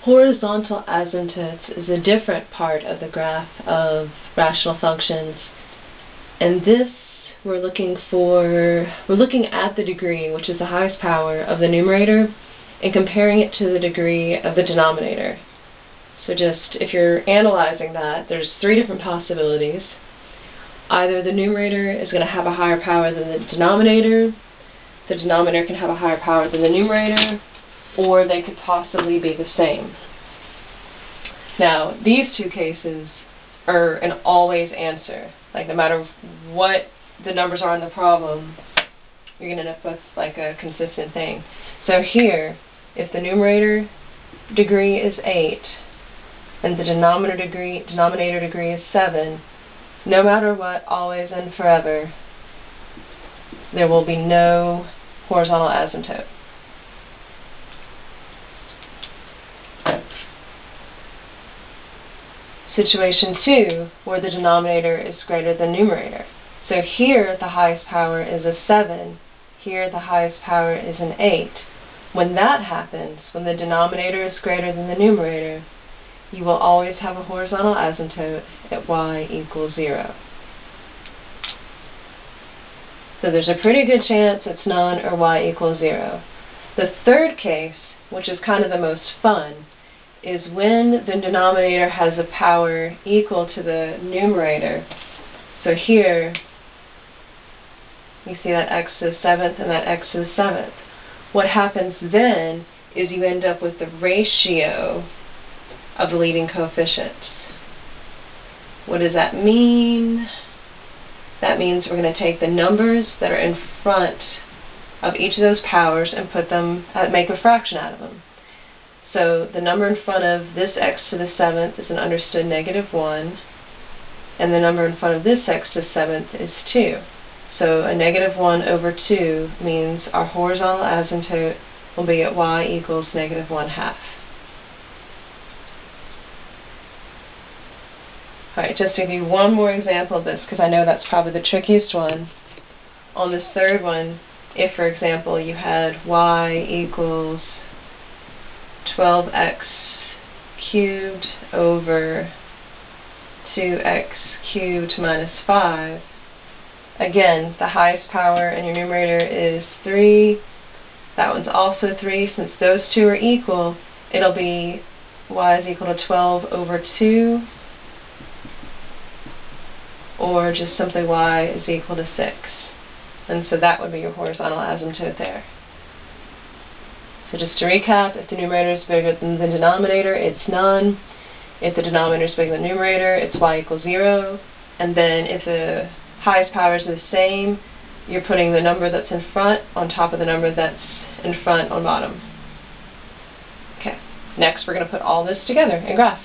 Horizontal asymptotes is a different part of the graph of rational functions, and this we're looking at the degree, which is the highest power of the numerator, and comparing it to the degree of the denominator. So just, if you're analyzing that, there's three different possibilities. Either the numerator is going to have a higher power than the denominator can have a higher power than the numerator, or they could possibly be the same. Now, these two cases are an always answer. Like, no matter what the numbers are in the problem, you're going to end up with like a consistent thing. So here, if the numerator degree is 8 and the denominator degree is 7, no matter what, always and forever, there will be no horizontal asymptote. Situation 2, where the denominator is greater than numerator. So here the highest power is a 7, here the highest power is an 8. When that happens, when the denominator is greater than the numerator, you will always have a horizontal asymptote at y equals 0. So there's a pretty good chance it's none or y equals 0. The third case, which is kind of the most fun, is when the denominator has a power equal to the numerator. So here, you see that x to the 7th and that x to the 7th. What happens then is you end up with the ratio of the leading coefficients. What does that mean? That means we're going to take the numbers that are in front of each of those powers and put them, make a fraction out of them. So the number in front of this x to the 7th is an understood -1, and the number in front of this x to the 7th is 2. So a -1 over 2 means our horizontal asymptote will be at y equals -1/2. Alright, just to give you one more example of this, because I know that's probably the trickiest one. On this third one, if, for example, you had y equals 12x cubed over 2x cubed minus 5, again, the highest power in your numerator is 3. That one's also 3. Since those two are equal, it'll be y is equal to 12 over 2, or just simply y is equal to 6. And so that would be your horizontal asymptote there. So just to recap, if the numerator is bigger than the denominator, it's none. If the denominator is bigger than the numerator, it's y equals 0. And then if the highest powers are the same, you're putting the number that's in front on top of the number that's in front on bottom. Okay, next we're going to put all this together in graph.